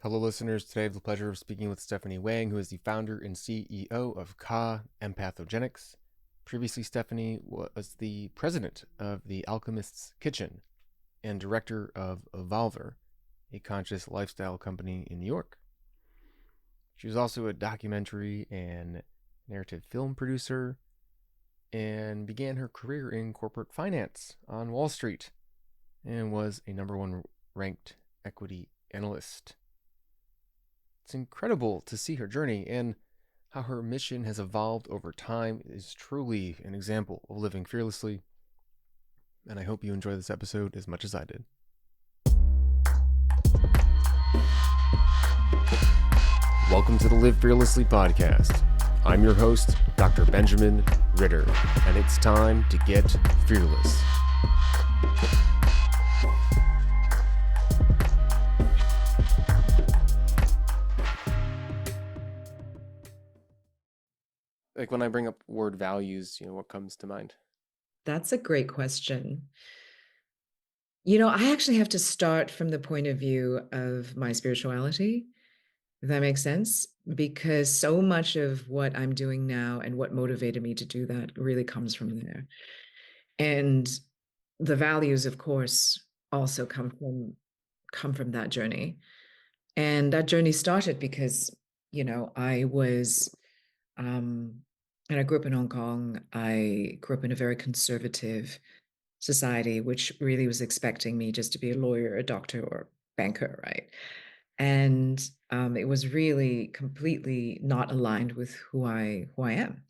Hello, listeners. Today I have the pleasure of speaking with Stephanie Wang, who is the founder and CEO of Empathogenics. Previously, Stephanie was the president of the Alchemist's Kitchen and director of Evolver, a conscious lifestyle company in New York. She was also a documentary and narrative film producer and began her career in corporate finance on Wall Street and was a number one ranked equity analyst. It's incredible to see her journey, and how her mission has evolved over time is truly an example of living fearlessly. And I hope you enjoy this episode as much as I did. Welcome to the Live Fearlessly podcast. I'm your host, Dr. Benjamin Ritter, and it's time to get fearless. Like when I bring up word values, what comes to mind? That's a great question. I actually have to start from the point of view of my spirituality, if that makes sense, because so much of what I'm doing now and what motivated me to do that really comes from there. And the values, of course, also come from that journey. And that journey started because, I was and I grew up in Hong Kong. I grew up in a very conservative society, which really was expecting me just to be a lawyer, a doctor, or banker, right? And it was really completely not aligned with who I am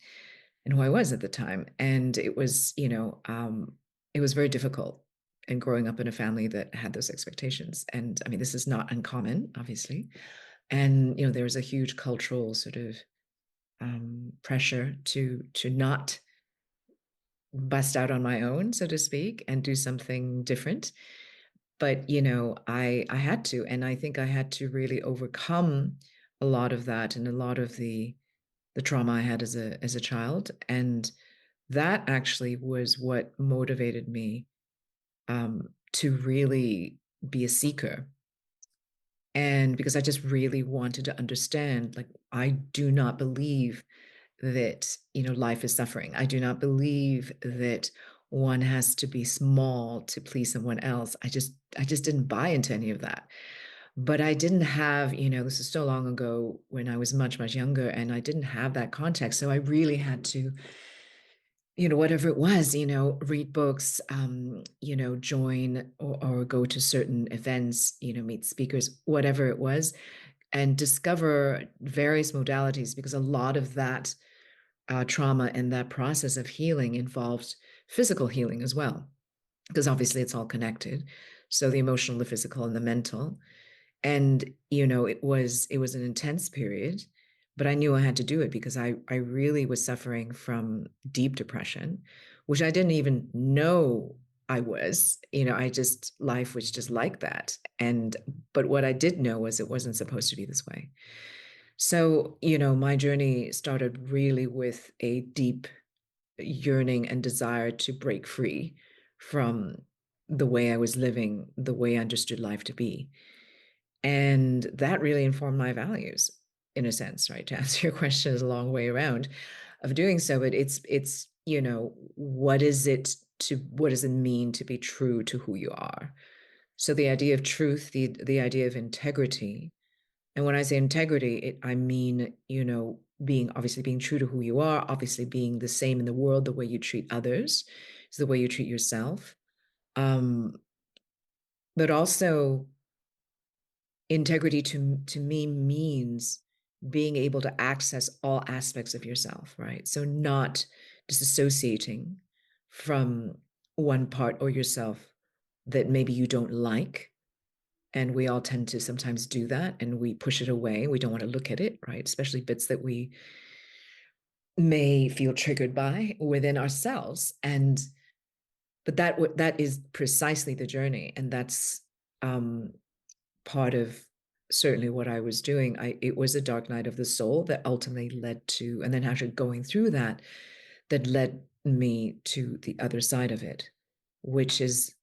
and who I was at the time. And it was, it was very difficult. And growing up in a family that had those expectations, and I mean, this is not uncommon, obviously. And there was a huge cultural sort of pressure to not bust out on my own, so to speak, and do something different. But I had to, and I think I had to really overcome a lot of that and a lot of the trauma I had as a child. And that actually was what motivated me to really be a seeker. And because I just really wanted to understand, like, I do not believe that, life is suffering. I do not believe that one has to be small to please someone else. I just didn't buy into any of that. But I didn't have, this is so long ago when I was much, much younger, and I didn't have that context. So I really had to, whatever it was, read books, join or go to certain events, meet speakers, whatever it was, and discover various modalities, because a lot of that trauma and that process of healing involved physical healing as well, because obviously it's all connected. So the emotional, the physical, and the mental. And it was an intense period, but I knew I had to do it because I really was suffering from deep depression, which I didn't even know I was. Life was just like that. But what I did know was it wasn't supposed to be this way. So, my journey started really with a deep yearning and desire to break free from the way I was living, the way I understood life to be. And that really informed my values, in a sense, right? To answer your question is a long way around of doing so, but it's, what does it mean to be true to who you are? So the idea of truth, the idea of integrity, and when I say integrity, I mean, being true to who you are, obviously being the same in the world, the way you treat others, is the way you treat yourself. Um, but also integrity to me means being able to access all aspects of yourself, right? So not disassociating from one part or yourself that maybe you don't like. And we all tend to sometimes do that, and we push it away. We don't want to look at it, right? Especially bits that we may feel triggered by within ourselves. But that is precisely the journey, and that's part of certainly what I was doing. It was a dark night of the soul that ultimately led to, and then actually going through that led me to the other side of it, which is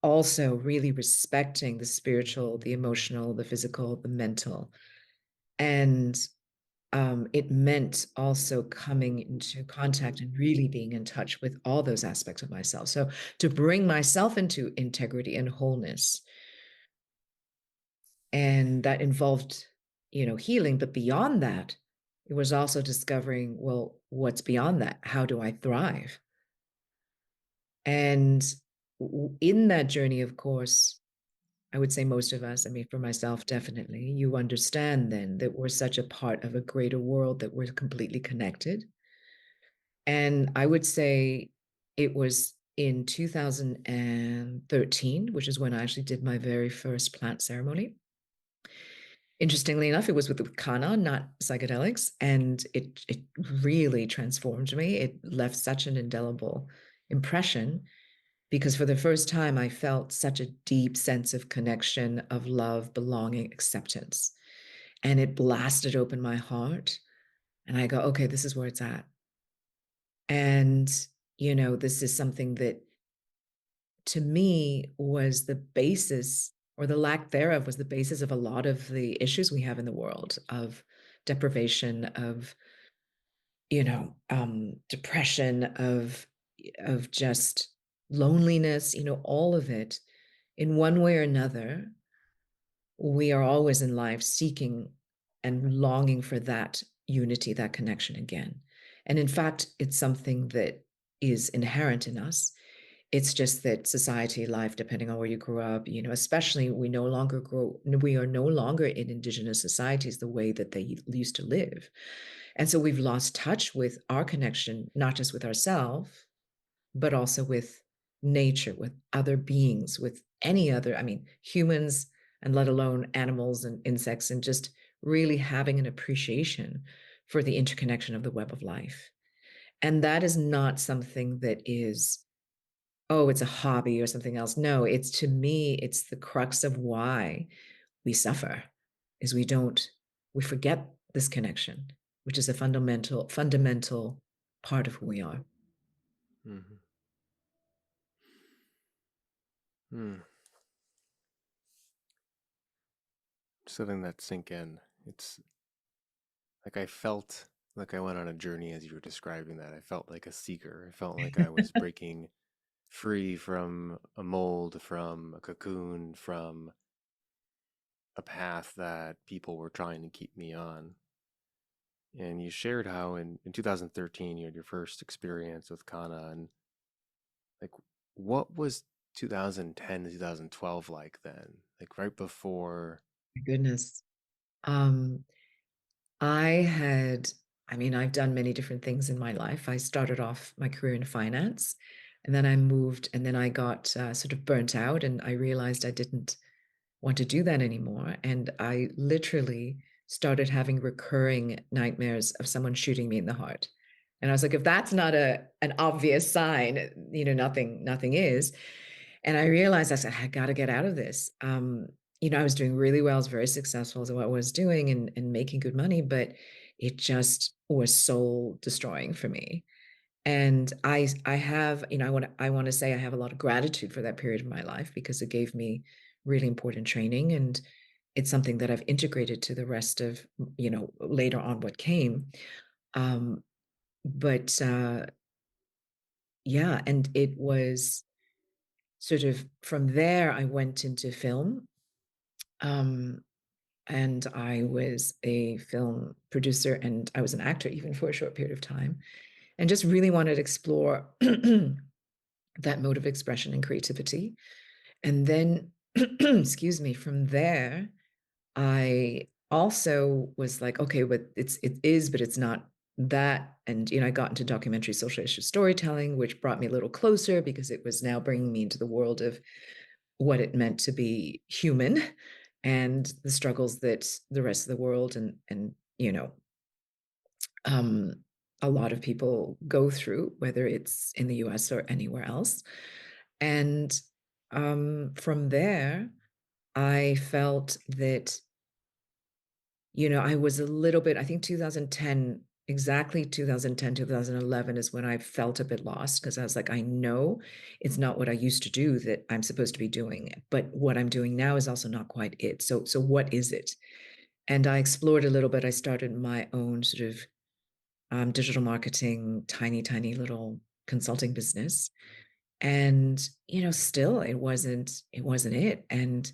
also really respecting the spiritual, the emotional, the physical, the mental. And it meant also coming into contact and really being in touch with all those aspects of myself. So to bring myself into integrity and wholeness, and that involved, healing. But beyond that, it was also discovering, well, what's beyond that? How do I thrive? And in that journey, of course, I would say most of us, I mean, for myself, definitely, you understand then that we're such a part of a greater world, that we're completely connected. And I would say it was in 2013, which is when I actually did my very first plant ceremony. Interestingly enough, it was with the kanna, not psychedelics, and it really transformed me. It left such an indelible impression because for the first time, I felt such a deep sense of connection, of love, belonging, acceptance. And it blasted open my heart. And I go, okay, this is where it's at. And, this is something that to me was the basis, or the lack thereof was the basis of a lot of the issues we have in the world, of deprivation, of depression, of just loneliness, all of it. In one way or another, we are always in life seeking and longing for that unity, that connection again. And in fact, it's something that is inherent in us. It's just that society, life, depending on where you grew up, especially we are no longer in indigenous societies the way that they used to live. And so we've lost touch with our connection, not just with ourselves, but also with nature, with other beings, with any other, I mean, humans, and let alone animals and insects, and just really having an appreciation for the interconnection of the web of life. And that is not something that is, oh, it's a hobby or something else. No, it's, to me, it's the crux of why we suffer, is we forget this connection, which is a fundamental part of who we are. Mm-hmm. Hmm. Just letting that sink in. It's like I felt like I went on a journey as you were describing that. I felt like a seeker. I felt like I was breaking free from a mold, from a cocoon, from a path that people were trying to keep me on. And you shared how in 2013 you had your first experience with Kana, and like what was 2010 to 2012 like then? Like right before. My goodness. Um, I had, I mean, I've done many different things in my life. I started off my career in finance, and then I moved, and then I got sort of burnt out, and I realized I didn't want to do that anymore. And I literally started having recurring nightmares of someone shooting me in the heart. And I was like, if that's not an obvious sign, nothing is. And I realized, I said, I got to get out of this. I was doing really well. I was very successful at what I was doing, and making good money, but it just was soul destroying for me. And I have, I want to say I have a lot of gratitude for that period of my life, because it gave me really important training, and it's something that I've integrated to the rest of, later on what came. Um, but yeah, and it was sort of from there I went into film. Um, and I was a film producer, and I was an actor even for a short period of time, and just really wanted to explore that mode of expression and creativity. And then, excuse me, from there, I also was like, okay, but it is, but it's not that. And I got into documentary social issue storytelling, which brought me a little closer, because it was now bringing me into the world of what it meant to be human, and the struggles that the rest of the world, and um, a lot of people go through, whether it's in the US or anywhere else. And from there, I felt that, I was a little bit, I think 2010 exactly 2010, 2011 is when I felt a bit lost because I was like, I know it's not what I used to do that I'm supposed to be doing, but what I'm doing now is also not quite it. So what is it? And I explored a little bit. I started my own sort of digital marketing, tiny little consulting business. And, still it wasn't it. And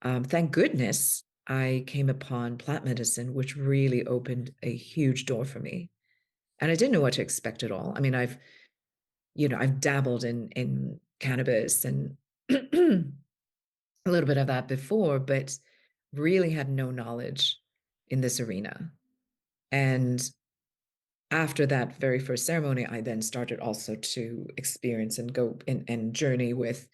thank goodness I came upon plant medicine, which really opened a huge door for me. And I didn't know what to expect at all. I mean, I've dabbled in cannabis and a little bit of that before, but really had no knowledge in this arena. And after that very first ceremony, I then started also to experience and go and journey with,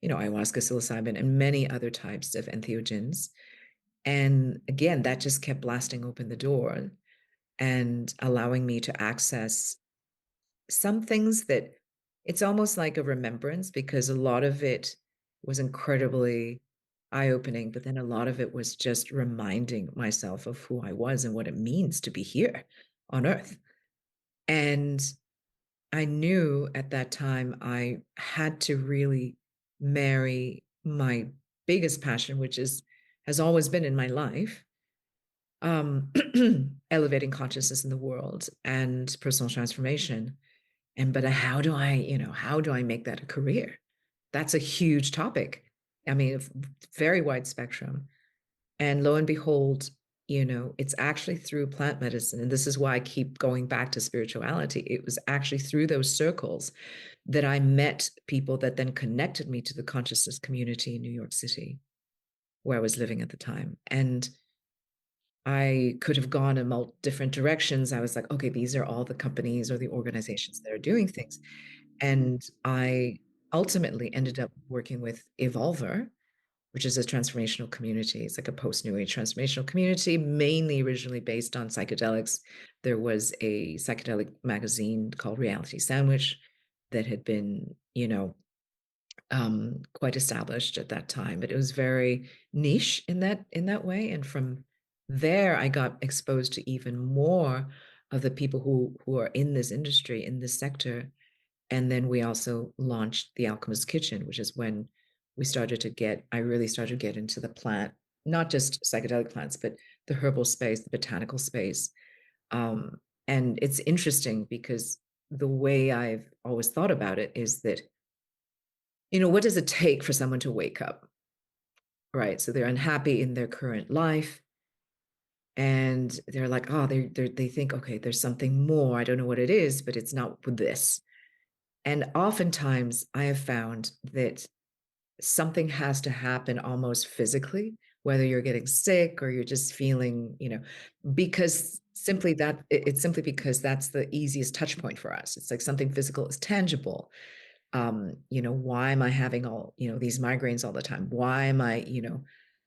ayahuasca, psilocybin, and many other types of entheogens. And again, that just kept blasting open the door and allowing me to access some things that it's almost like a remembrance because a lot of it was incredibly eye-opening, but then a lot of it was just reminding myself of who I was and what it means to be here on Earth. And I knew at that time I had to really marry my biggest passion, which has always been in my life, um, elevating consciousness in the world and personal transformation. And but how do I make that a career? That's a huge topic. I mean, very wide spectrum. And lo and behold, it's actually through plant medicine. And this is why I keep going back to spirituality. It was actually through those circles that I met people that then connected me to the consciousness community in New York City, where I was living at the time. And I could have gone in different directions. I was like, okay, these are all the companies or the organizations that are doing things. And I ultimately ended up working with Evolver, which is a transformational community. It's like a post-New Age transformational community, mainly originally based on psychedelics. There was a psychedelic magazine called Reality Sandwich that had been, quite established at that time, but it was very niche in that way. And from there, I got exposed to even more of the people who are in this industry, in this sector. And then we also launched the Alchemist Kitchen, which is when I really started to get into the plant, not just psychedelic plants, but the herbal space, the botanical space. Um, and it's interesting because the way I've always thought about it is that, what does it take for someone to wake up? Right. So they're unhappy in their current life and they're like, oh, they think, okay, there's something more. I don't know what it is, but it's not with this. And oftentimes I have found that something has to happen almost physically, whether you're getting sick or you're just feeling, because it's simply because that's the easiest touch point for us. It's like something physical is tangible. Why am I having these migraines all the time? Why am I,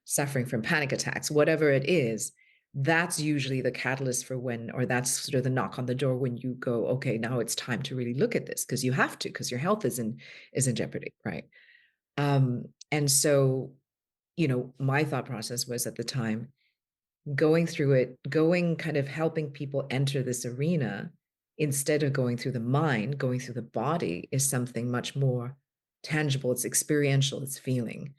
suffering from panic attacks? Whatever it is, that's usually the catalyst for when, or that's sort of the knock on the door when you go, okay, now it's time to really look at this because you have to, because your health is in jeopardy, right? And so, my thought process was at the time going through it, going kind of helping people enter this arena instead of going through the mind, going through the body is something much more tangible. It's experiential, it's feeling,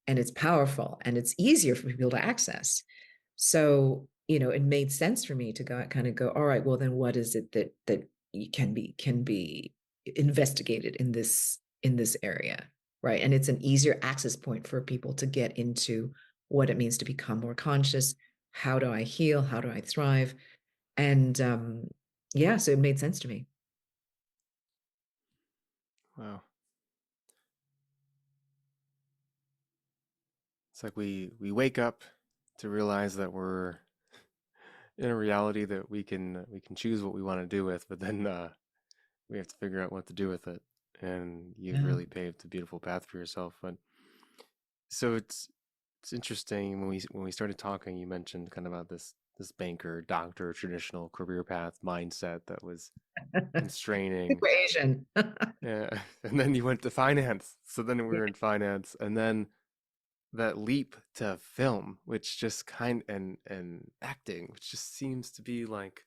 and it's powerful, and it's easier for people to access. So, it made sense for me to go, all right, well, then what is it that can be investigated in this area, right? And it's an easier access point for people to get into what it means to become more conscious. How do I heal? How do I thrive? And yeah, so it made sense to me. Wow. It's like we wake up to realize that we're in a reality that we can choose what we want to do with, but then we have to figure out what to do with it. And you've Yeah. really paved a beautiful path for yourself. But so it's interesting when we started talking, you mentioned kind of about this banker, doctor, traditional career path mindset that was constraining. Super Asian. Yeah. And then you went to finance. So then we were in finance, and then that leap to film, which just and acting, which just seems to be like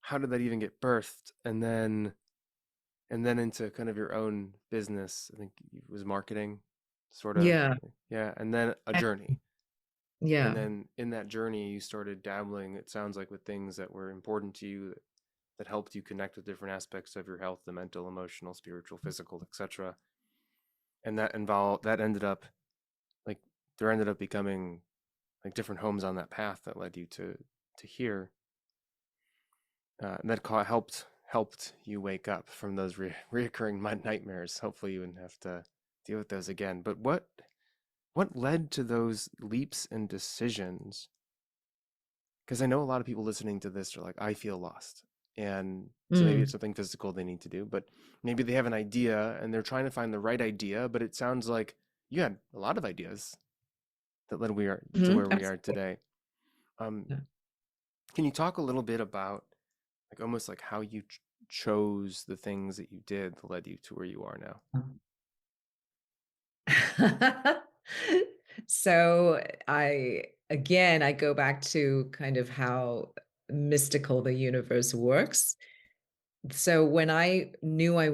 how did that even get birthed? And then into kind of your own business. I think it was marketing, sort of. Yeah. Yeah, and then a And- journey. And Yeah. then in that journey, you started dabbling, it sounds like, with things that were important to you, that helped you connect with different aspects of your health, the mental, emotional, spiritual, physical, etc. And that ended up like there ended up becoming like different homes on that path that led you to here. And that helped you wake up from those reoccurring nightmares. Hopefully, you wouldn't have to deal with those again. But what led to those leaps and decisions? Because I know a lot of people listening to this are like, I feel lost. And so maybe it's Mm. something physical they need to do, but maybe they have an idea and they're trying to find the right idea. But it sounds like you had a lot of ideas that led to Mhm. where we are Absolutely. today. Um, Yeah. can you talk a little bit about like almost like how you chose the things that you did that led you to where you are now? So I go back to kind of how mystical the universe works. So when I knew I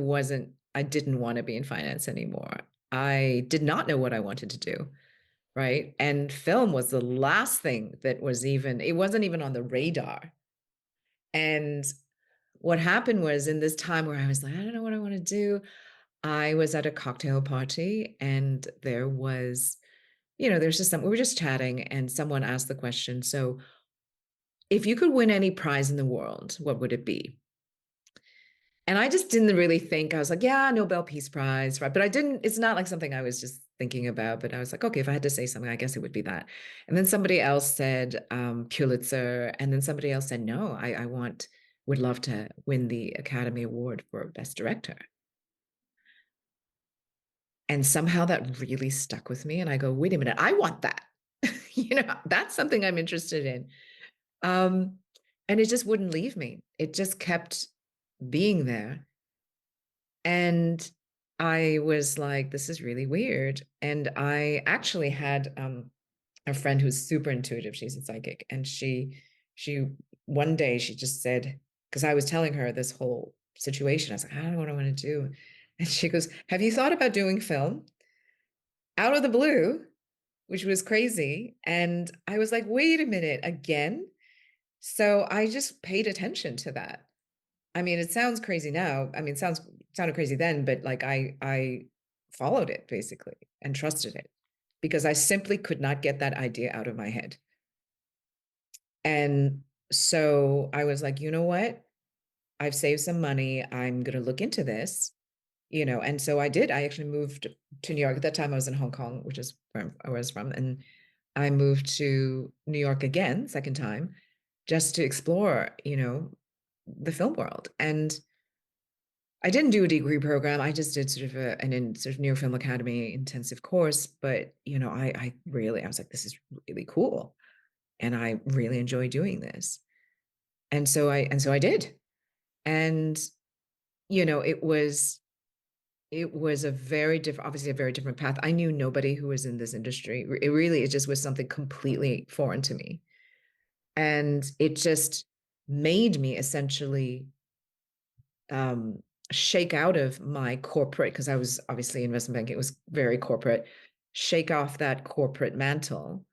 didn't want to be in finance anymore. I did not know what I wanted to do, right? And film was the last thing that it wasn't even on the radar. And what happened was in this time where I was like, I don't know what I want to do. I was at a cocktail party and there's just we were just chatting and someone asked the question, so if you could win any prize in the world, what would it be? And I just didn't really think. I was like, yeah, Nobel Peace Prize, right? But it's not like something I was just thinking about, but I was like, okay, if I had to say something, I guess it would be that. And then somebody else said Pulitzer. And then somebody else said, no, would love to win the Academy Award for Best Director. And somehow that really stuck with me. And I go, wait a minute, I want that. That's something I'm interested in. Um, and it just wouldn't leave me. It just kept being there. And I was like, this is really weird. And I actually had a friend who's super intuitive. She's a psychic. And she one day she just said, because I was telling her this whole situation, I was like, I don't know what I want to do. And she goes, have you thought about doing film? Out of the blue, which was crazy. And I was like, wait a minute, again? So I just paid attention to that. I mean, it sounds crazy now. I mean, sounded crazy then, but like I followed it basically and trusted it because I simply could not get that idea out of my head. And so I was like, you know what? I've saved some money. I'm going to look into this, and so I did. I actually moved to New York. At that time, I was in Hong Kong, which is where I was from. And I moved to New York again, second time, just to explore, the film world. And I didn't do a degree program. I just did sort of sort of New York Film Academy intensive course. But I was like, this is really cool, and I really enjoy doing this. And so I did, and it was a very different, obviously a very different path. I knew nobody who was in this industry. It just was something completely foreign to me. And it just made me essentially shake out of my corporate, because I was obviously investment banking, it was very corporate, shake off that corporate mantle.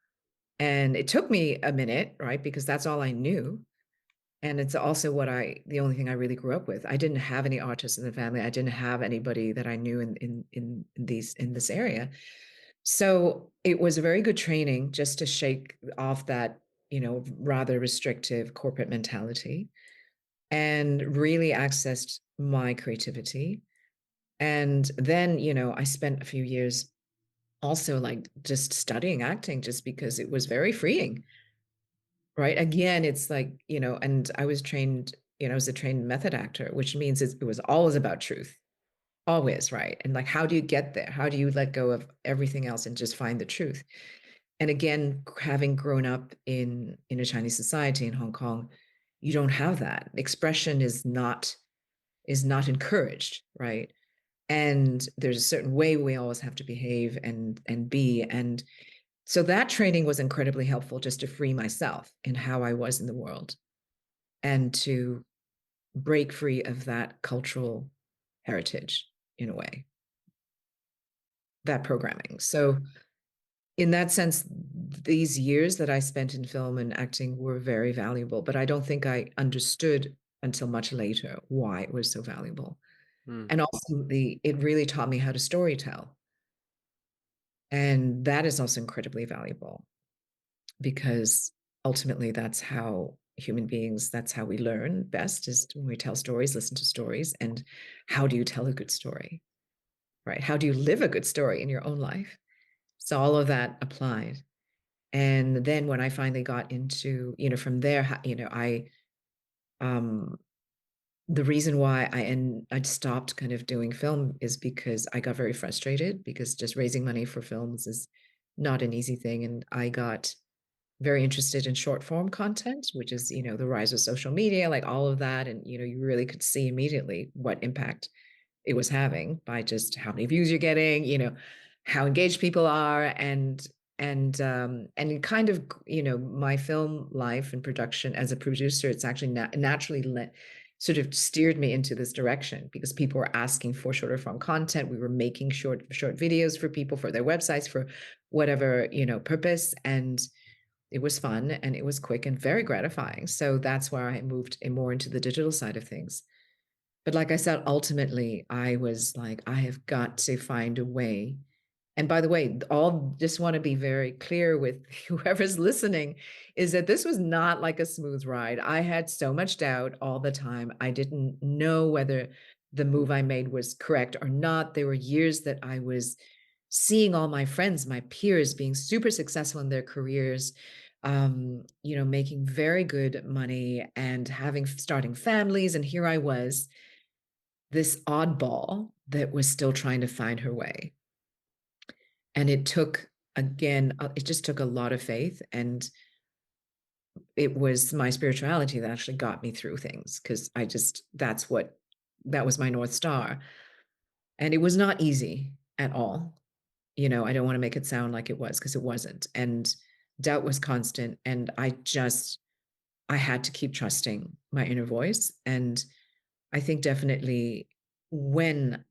And it took me a minute, right? Because that's all I knew. And it's also the only thing I really grew up with. I didn't have any artists in the family. I didn't have anybody that I knew in this area. So it was a very good training just to shake off that, rather restrictive corporate mentality and really accessed my creativity. And then, I spent a few years also like just studying acting just because it was very freeing. Right. Again, it's like, and I was trained, I was a trained method actor, which means it was always about truth, always. Right. And like, how do you get there? How do you let go of everything else and just find the truth? And again, having grown up in a Chinese society in Hong Kong, you don't have that. Expression is not encouraged, right? And there's a certain way we always have to behave and be. And so that training was incredibly helpful just to free myself in how I was in the world and to break free of that cultural heritage in a way, that programming. So in that sense, these years that I spent in film and acting were very valuable, but I don't think I understood until much later why it was so valuable. Mm. And also it really taught me how to storytell. And that is also incredibly valuable because ultimately that's how human beings, that's how we learn best is when we tell stories, listen to stories. And how do you tell a good story, right? How do you live a good story in your own life? So all of that applied. And then when I finally got into, from there, um, the reason why I'd stopped kind of doing film is because I got very frustrated because just raising money for films is not an easy thing. And I got very interested in short form content, which is, the rise of social media, like all of that. And, you really could see immediately what impact it was having by just how many views you're getting, how engaged people are, and kind of, my film life and production as a producer, it's actually naturally sort of steered me into this direction because people were asking for shorter form content. We were making short videos for people for their websites for whatever, purpose. And it was fun and it was quick and very gratifying. So that's where I moved more into the digital side of things. But like I said, ultimately, I was like, I have got to find a way. And by the way, all just want to be very clear with whoever's listening is that this was not like a smooth ride. I had so much doubt all the time. I didn't know whether the move I made was correct or not. There were years that I was seeing all my friends, my peers being super successful in their careers, making very good money and starting families. And here I was, this oddball that was still trying to find her way. And it took, again, it just took a lot of faith. And it was my spirituality that actually got me through things because that was my North Star. And it was not easy at all. I don't want to make it sound like it was because it wasn't. And doubt was constant. And I had to keep trusting my inner voice. And I think definitely when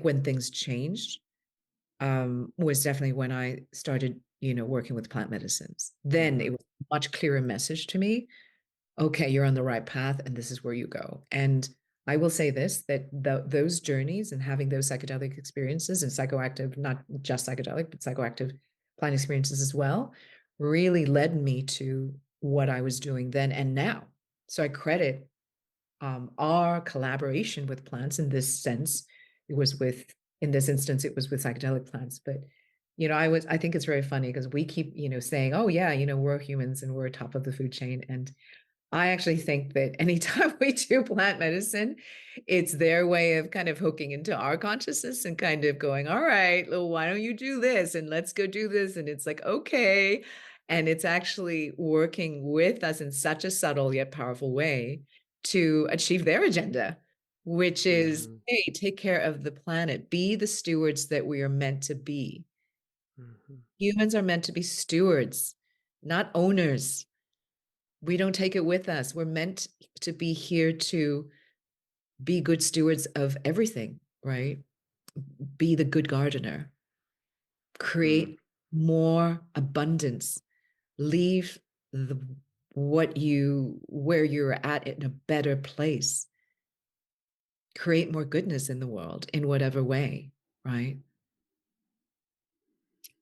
when things changed, was definitely when I started, working with plant medicines. Then Mm-hmm. it was a much clearer message to me. Okay, you're on the right path, and this is where you go. And I will say this: that those journeys and having those psychedelic experiences and psychoactive, not just psychedelic, but psychoactive plant experiences as well, really led me to what I was doing then and now. So I credit our collaboration with plants in this sense. It was with, in this instance, it was with psychedelic plants. But, I think it's very funny because we keep, saying, oh, yeah, we're humans and we're top of the food chain. And I actually think that anytime we do plant medicine, it's their way of kind of hooking into our consciousness and kind of going, all right, well, why don't you do this? And let's go do this. And it's like, okay. And it's actually working with us in such a subtle yet powerful way to achieve their agenda, which is, Mm-hmm. hey, take care of the planet, be the stewards that we are meant to be. Mm-hmm. Humans are meant to be stewards, not owners. We don't take it with us. We're meant to be here to be good stewards of everything, right? Be the good gardener, Mm. create more abundance, leave the where you're at in a better place, create more goodness in the world in whatever way, right?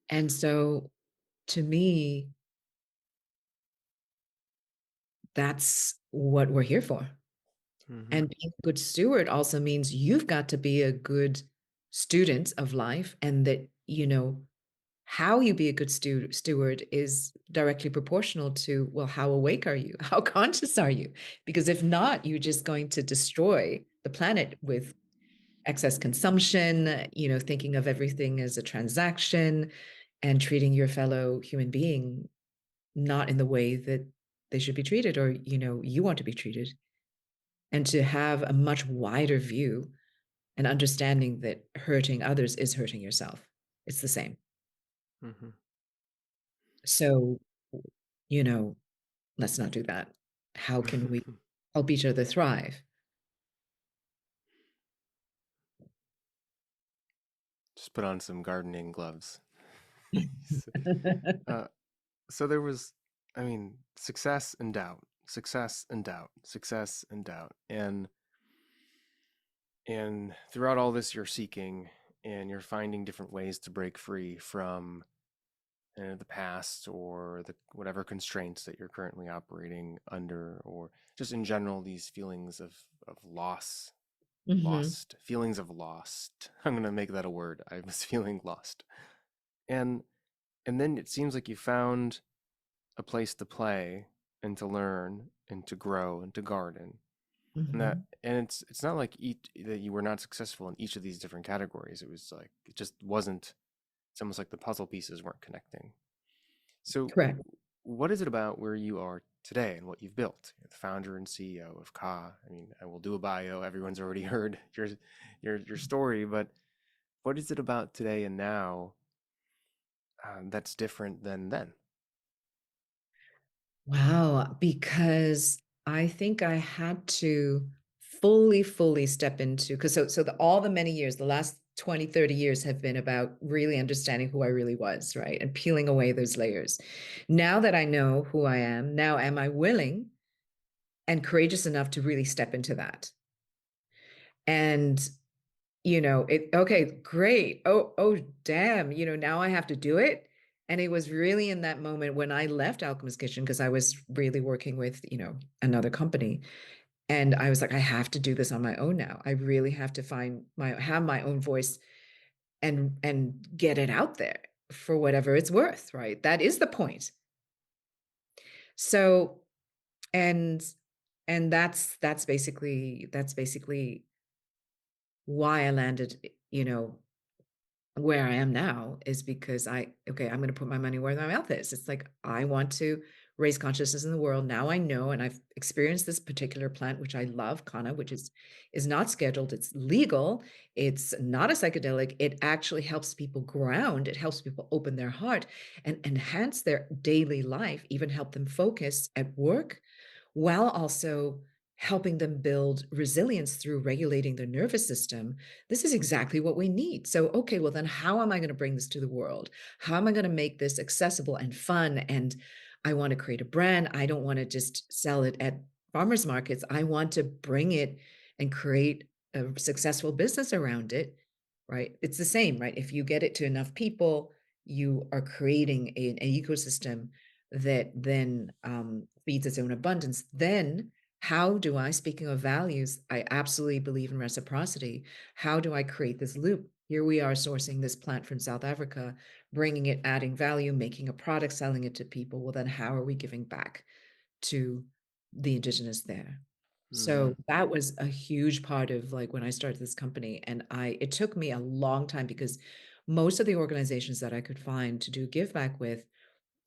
And so to me, that's what we're here for. Mm-hmm. And being a good steward also means you've got to be a good student of life, and that, how you be a good steward is directly proportional to, well, how awake are you? How conscious are you? Because if not, you're just going to destroy the planet with excess consumption, thinking of everything as a transaction and treating your fellow human being not in the way that they should be treated or, you want to be treated. And to have a much wider view and understanding that hurting others is hurting yourself. It's the same. Mm-hmm. So, you know, let's not do that. How can we help each other thrive? just put on some gardening gloves. So, uh, so there was, I mean, success and doubt, success and doubt, success and doubt, and throughout all this, you're seeking and you're finding different ways to break free from the past or the whatever constraints that you're currently operating under, or just in general these feelings of loss, Hmm. lost feelings of lost. I'm gonna make that a word. I was feeling lost, and and then it seems like you found a place to play and to learn and to grow and to garden. Hmm. And it's not like that you were not successful in each of these different categories. It was like it just wasn't. It's almost like the puzzle pieces weren't connecting. So, Correct. what is it about where you are today and what you've built? You're the founder and CEO of Ka. I mean, I will do a bio. Everyone's already heard your story, but what is it about today and now that's different than then? Wow, because I think I had to fully step into, because all the many years, the last 20, 30 years have been about really understanding who I really was, right? And peeling away those layers. Now that I know who I am, now am I willing and courageous enough to really step into that? And okay, great. Oh, damn, now I have to do it. And it was really in that moment when I left Alchemist Kitchen, because I was really working with, another company. And I was like, I have to do this on my own now. I really have to have my own voice and get it out there for whatever it's worth, right? That is the point. So, and and that's basically why I landed, where I am now, is because I'm going to put my money where my mouth is. It's like, I want to raise consciousness in the world. Now I know, and I've experienced this particular plant, which I love, kanna, which is not scheduled. It's legal. It's not a psychedelic. It actually helps people ground. It helps people open their heart and enhance their daily life, even help them focus at work, while also helping them build resilience through regulating their nervous system. This is exactly what we need. So, okay, well, then how am I going to bring this to the world? How am I going to make this accessible and fun? And I want to create a brand. I don't want to just sell it at farmers markets. I want to bring it and create a successful business around it, right? It's the same, right? If you get it to enough people, you are creating an ecosystem that then feeds its own abundance. Then how do I, speaking of values, I absolutely believe in reciprocity. How do I create this loop? Here we are sourcing this plant from South Africa, bringing it, adding value, making a product, selling it to people. Well, then how are we giving back to the indigenous there? Mm, So that was a huge part of, like, when I started this company. And it took me a long time, because most of the organizations that I could find to do give back with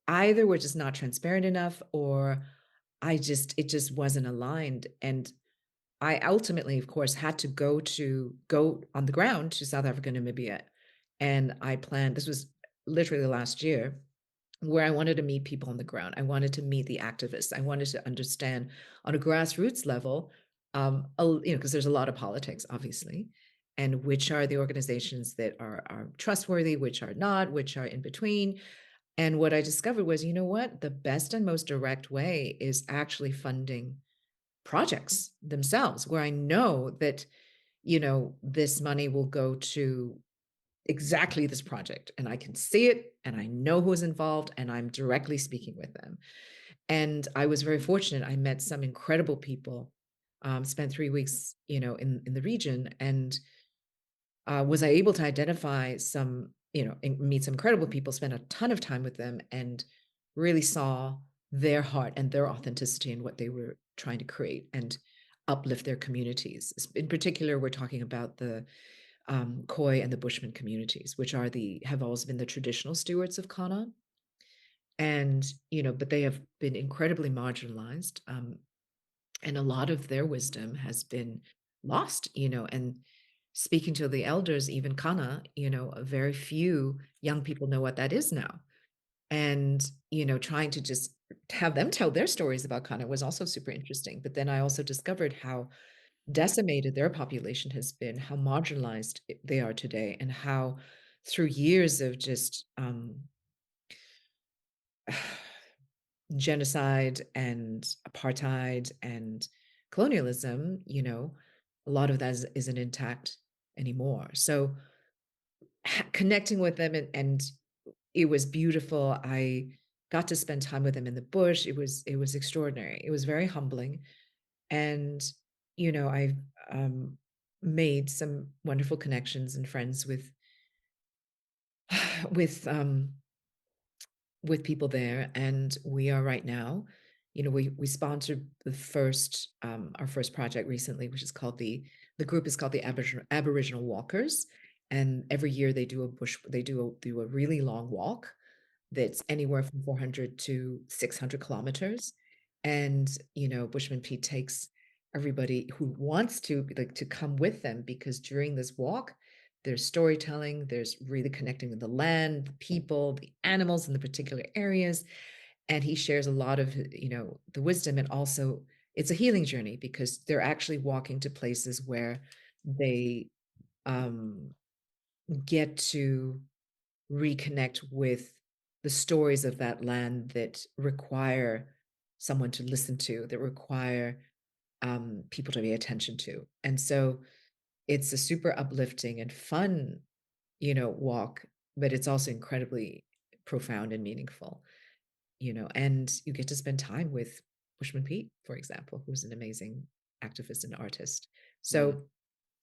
either were just not transparent enough, or it just wasn't aligned. And I ultimately, of course, had to go on the ground to South Africa and Namibia. And I planned, this was literally last year, where I wanted to meet people on the ground. I wanted to meet the activists. I wanted to understand on a grassroots level, because there's a lot of politics, obviously, and which are the organizations that are trustworthy, which are not, which are in between. And what I discovered was, you know what? The best and most direct way is actually funding projects themselves, where I know that, this money will go to exactly this project, and I can see it and I know who's involved and I'm directly speaking with them. And I was very fortunate. I met some incredible people, spent 3 weeks, in the region, and was I able to identify some, and meet some incredible people, spend a ton of time with them, and really saw their heart and their authenticity in what they were trying to create and uplift their communities. In particular, we're talking about the Khoi and the Bushman communities, which have always been the traditional stewards of Kana. And, but they have been incredibly marginalized. And a lot of their wisdom has been lost, and speaking to the elders, even Kana, very few young people know what that is now. And, trying to just have them tell their stories about Kana was also super interesting. But then I also discovered how decimated their population has been, how marginalized they are today, and how through years of just genocide and apartheid and colonialism, a lot of that isn't intact anymore. So connecting with them, and it was beautiful. I got to spend time with them in the bush. It was extraordinary. It was very humbling. And I've um, made some wonderful connections and friends with um, with people there, and we are right now, we sponsored the first our first project recently, which is called the group is called the Aboriginal Walkers, and every year they do a really long walk that's anywhere from 400 to 600 kilometers. And, Bushman Pete takes everybody who wants to, like, to come with them, because during this walk, there's storytelling, there's really connecting with the land, the people, the animals in the particular areas. And he shares a lot of, the wisdom. And also, it's a healing journey because they're actually walking to places where they um, get to reconnect with the stories of that land that require someone to listen to, that require people to pay attention to. And so it's a super uplifting and fun, walk, but it's also incredibly profound and meaningful, and you get to spend time with Bushman Pete, for example, who's an amazing activist and artist. Mm. So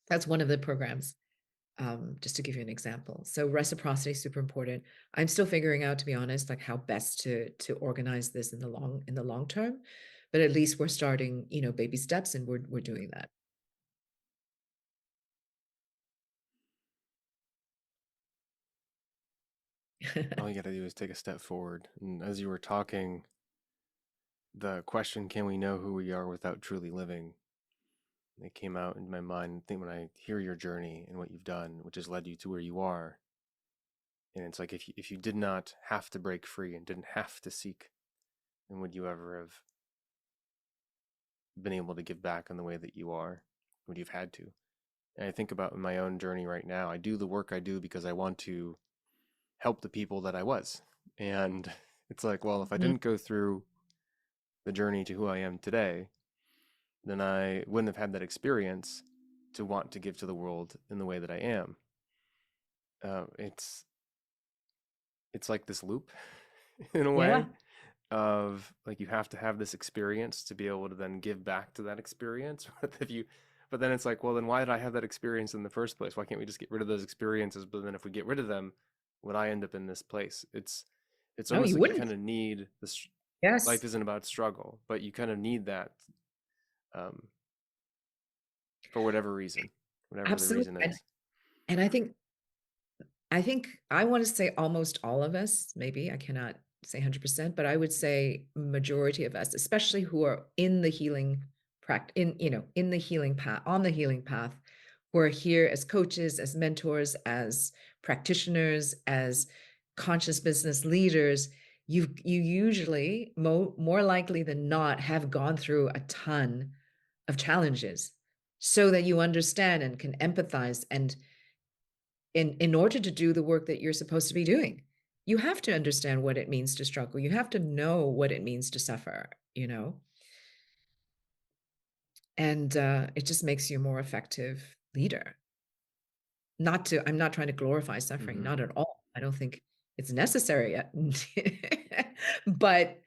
that's one of the programs, just to give you an example. So reciprocity is super important. I'm still figuring out, to be honest, like how best to organize this in the long term, but at least we're starting, baby steps, and we're doing that. All you got to do is take a step forward. And as you were talking, the question, can we know who we are without truly living? It came out in my mind. I think when I hear your journey and what you've done, which has led you to where you are, and it's like if you did not have to break free and didn't have to seek, then would you ever have been able to give back in the way that you are? Would you have had to? And I think about my own journey right now. I do the work I do because I want to help the people that I was. And it's like, well, if I Mhm. didn't go through the journey to who I am today, then I wouldn't have had that experience to want to give to the world in the way that I am. It's like this loop in a way Yeah. of like you have to have this experience to be able to then give back to that experience. But then it's like, well, then why did I have that experience in the first place? Why can't we just get rid of those experiences? But then if we get rid of them, would I end up in this place? It's No, almost you like you wouldn't. kind of need this. Life Yes, isn't about struggle, but you kind of need that um, for whatever the absolutely. reason And, is. and I think I want to say almost all of us, maybe I cannot say 100%, but I would say majority of us, especially who are in the healing practice, in the healing path, on the healing path, who are here as coaches, as mentors, as practitioners, as conscious business leaders. You usually more likely than not have gone through a ton of challenges so that you understand and can empathize. And in order to do the work that you're supposed to be doing, you have to understand what it means to struggle. You have to know what it means to suffer, and it just makes you a more effective leader. I'm not trying to glorify suffering, Hmm. not at all. I don't think it's necessary yet. But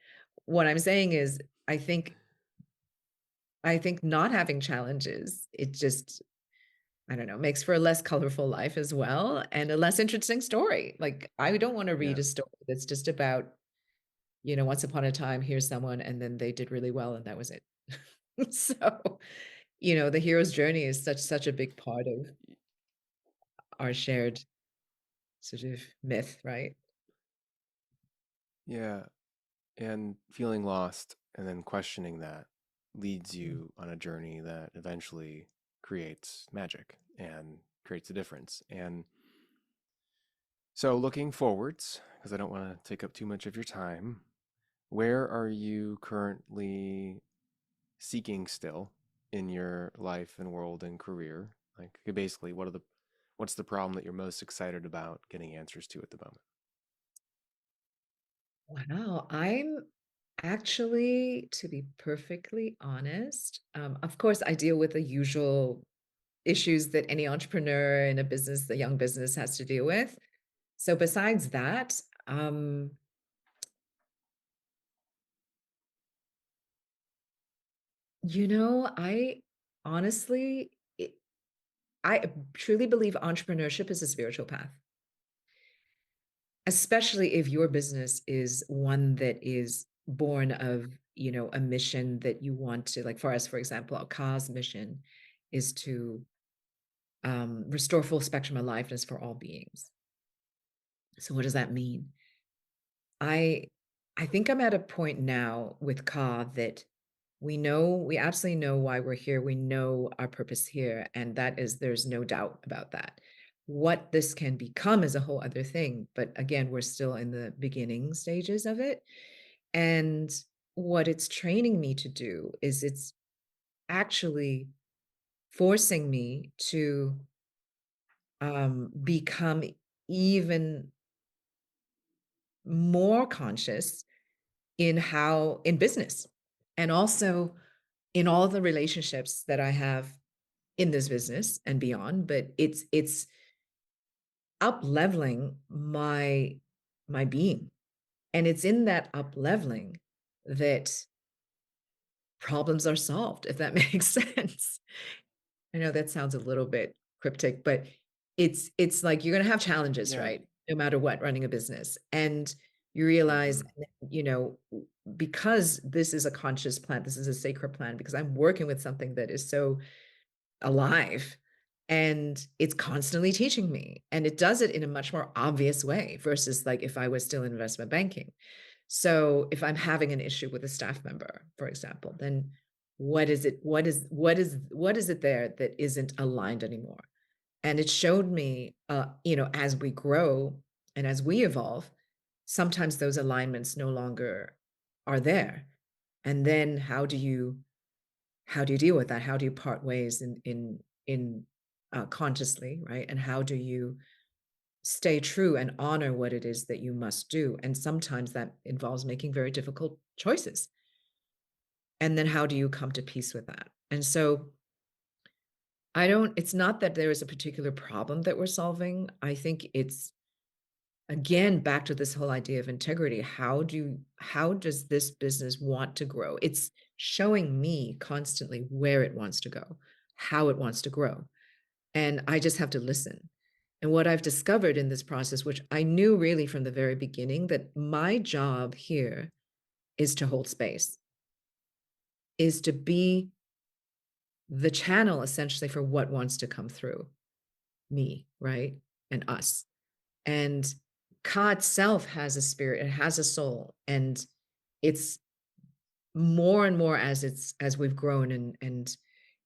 what I'm saying is, I think I think not having challenges, it just, I don't know, makes for a less colorful life as well, and a less interesting story. Like, I don't want to read Yeah. a story that's just about, once upon a time, here's someone, and then they did really well, and that was it. So, the hero's journey is such a big part of our shared sort of myth, right? Yeah. And feeling lost and then questioning that leads Mm. you on a journey that eventually creates magic and creates a difference. And so, looking forwards, because I don't want to take up too much of your time, where are you currently seeking still in your life and world and career? Like, basically, What's the problem that you're most excited about getting answers to at the moment? Wow, I'm actually, to be perfectly honest, of course, I deal with the usual issues that any entrepreneur in a business, a young business, has to deal with. So besides that, I honestly, I truly believe entrepreneurship is a spiritual path, especially if your business is one that is born of, a mission that you want to, like for us, for example, our cause mission is to restore full spectrum aliveness for all beings. So what does that mean? I I think I'm at a point now with Ka that we absolutely know why we're here. We know our purpose here, and that is there's no doubt about that. What this can become is a whole other thing, but again, we're still in the beginning stages of it. And what it's training me to do is it's actually forcing me to become even more conscious in business and also in all the relationships that I have in this business and beyond, but it's up leveling my being. And it's in that up leveling that problems are solved, if that makes sense. I know that sounds a little bit cryptic, but it's like you're gonna have challenges, Yeah. right? No matter what, running a business. And you realize, Hmm. because this is a conscious plan, this is a sacred plan, because I'm working with something that is so alive and it's constantly teaching me. And it does it in a much more obvious way versus like if I was still in investment banking. So if I'm having an issue with a staff member, for example, then what is it? What is it there that isn't aligned anymore? And it showed me, as we grow and as we evolve, sometimes those alignments no longer are there. And then how do you deal with that? How do you part ways in consciously, right? And how do you stay true and honor what it is that you must do? And sometimes that involves making very difficult choices. And then how do you come to peace with that? And so it's not that there is a particular problem that we're solving. I think it's again back to this whole idea of integrity. How does this business want to grow? It's showing me constantly where it wants to go, how it wants to grow. And I just have to listen. And what I've discovered in this process, which I knew really from the very beginning, that my job here is to hold space, is to be the channel essentially for what wants to come through me, right? And us. And Ka itself has a spirit, it has a soul. And it's more and more as we've grown and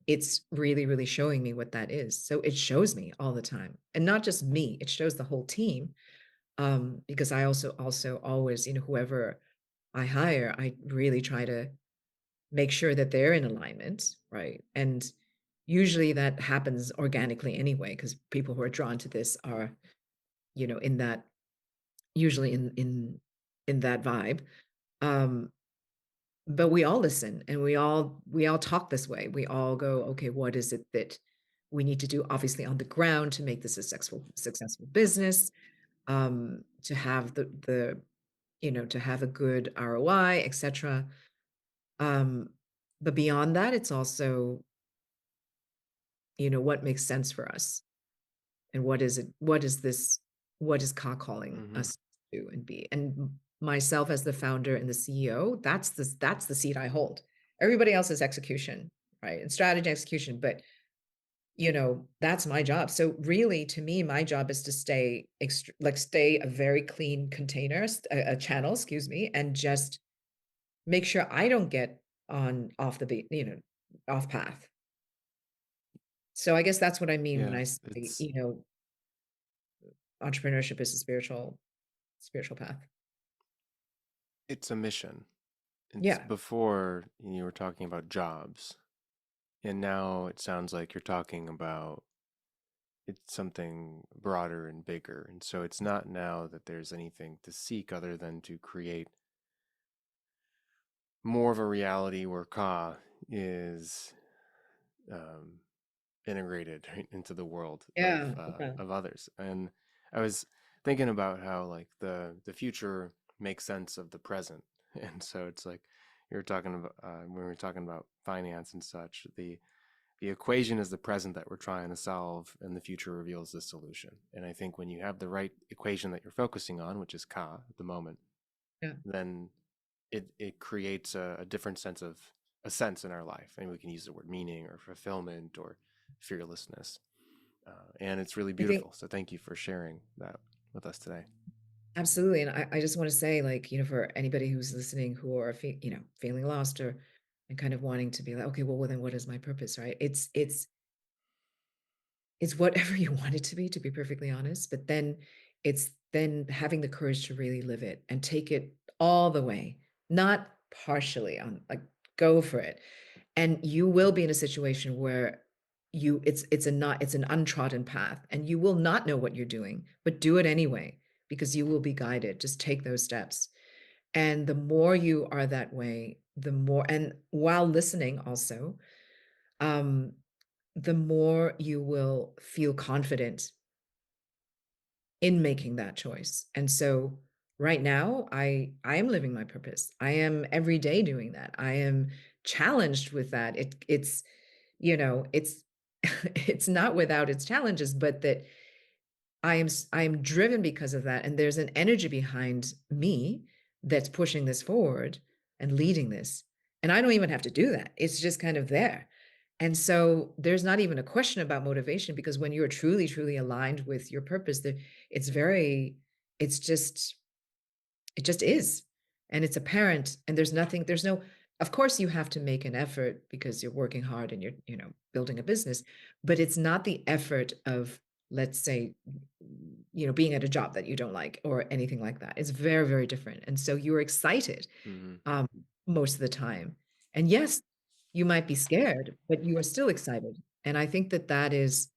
it's really, really showing me what that is. So it shows me all the time. And not just me, it shows the whole team. Because I also always, whoever I hire, I really try to make sure that they're in alignment, right? And usually that happens organically anyway, because people who are drawn to this are, in that usually in that vibe. Um, but we all listen and we all talk this way. We all go, okay, what is it that we need to do obviously on the ground to make this a successful business, to have to have a good ROI, etc. Um, but beyond that, it's also, what makes sense for us and what is Ka calling Hmm. us to do and be. And myself as the founder and the CEO, that's the seat I hold. Everybody else is execution, right? And strategy execution, but that's my job. So really to me, my job is to stay a very clean container, a channel, excuse me, and just make sure I don't get on off the beat, off path. So I guess that's what I mean when Yeah. I say, entrepreneurship is a spiritual path. It's a mission. It's Yeah. before you were talking about jobs, and now it sounds like you're talking about it's something broader and bigger. And so it's not now that there's anything to seek other than to create more of a reality where Ka is um, integrated right into the world Yeah. Yeah. of others. And I was thinking about how like the future makes sense of the present, and so it's like you were talking about when we were talking about finance and such. The equation is the present that we're trying to solve, and the future reveals the solution. And I think when you have the right equation that you're focusing on, which is Ka at the moment, Yeah. then it creates a different sense of a sense in our life. And we can use the word meaning or fulfillment or fearlessness. And it's really I think beautiful. So thank you for sharing that with us today. absolutely. And I just want to say, like, for anybody who's listening who are, feeling lost or and kind of wanting to be like, okay, well, then what is my purpose, right? It's whatever you want it to be perfectly honest. But then it's then having the courage to really live it and take it all the way, not partially on like go for it. And you will be in a situation where it's an untrodden path and you will not know what you're doing, but do it anyway because you will be guided. Just take those steps. And the more you are that way, the more, and while listening also, um, the more you will feel confident in making that choice. And so right now, I am living my purpose. I am every day doing that. I am challenged with that. It's it's not without its challenges, but that I am driven because of that, and there's an energy behind me that's pushing this forward and leading this, and I don't even have to do that. It's just kind of there. And so there's not even a question about motivation because when you're truly, truly aligned with your purpose, that it's very, it's just it just is. And it's apparent. And there's no, of course, you have to make an effort because you're working hard and you're, building a business, but it's not the effort of, let's say, being at a job that you don't like or anything like that. It's very, very different. And so you're excited Mm-hmm. um, most of the time. And yes, you might be scared, but you are still excited. And I think that is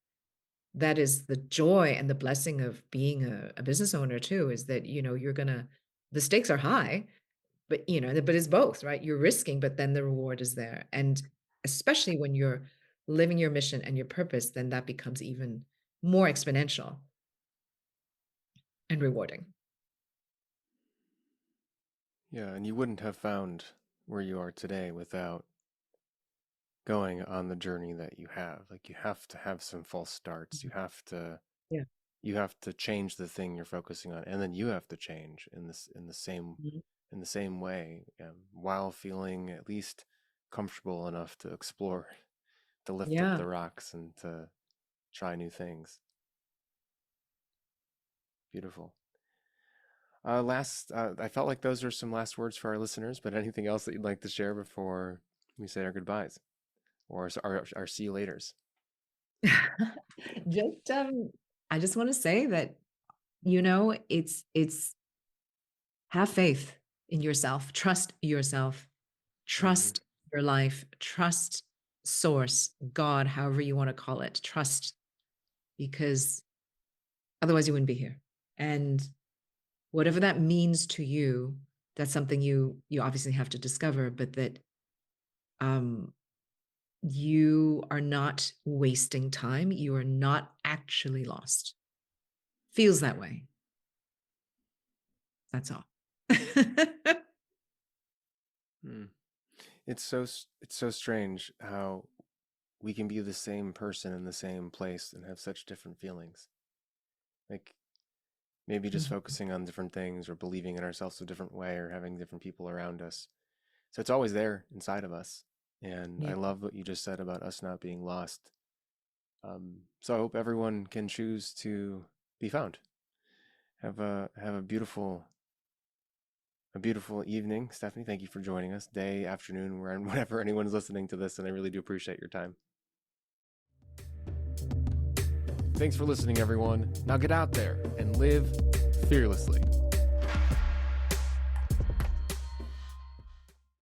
the joy and the blessing of being a business owner too, is that, the stakes are high, but, but it's both, right? You're risking, but then the reward is there. And especially when you're living your mission and your purpose, then that becomes even more exponential and rewarding. Yeah, and you wouldn't have found where you are today without going on the journey that you have. Like you have to have some false starts. Mhm. Yeah. You have to change the thing you're focusing on, and then you have to change Mhm. in the same way, while feeling at least comfortable enough to explore, to lift up Yeah. the rocks and to try new things. Beautiful. I felt like those are some last words for our listeners, but anything else that you'd like to share before we say our goodbyes or our see you laters? Just I just want to say that, it's have faith in yourself, Mm-hmm. trust your life, trust source, God, however you want to call it, trust, because otherwise you wouldn't be here. And whatever that means to you, that's something you obviously have to discover, but that um you are not wasting time. You are not actually lost. Feels that way. That's all. Mm. It's so strange how we can be the same person in the same place and have such different feelings. Like maybe just Mhm. focusing on different things or believing in ourselves a different way or having different people around us. So it's always there inside of us. And I Yeah. love what you just said about us not being lost. So I hope everyone can choose to be found. Have a beautiful evening, Stephanie. Thank you for joining us. Day, afternoon, whenever anyone's listening to this, and I really do appreciate your time. Thanks for listening, everyone. Now get out there and live fearlessly.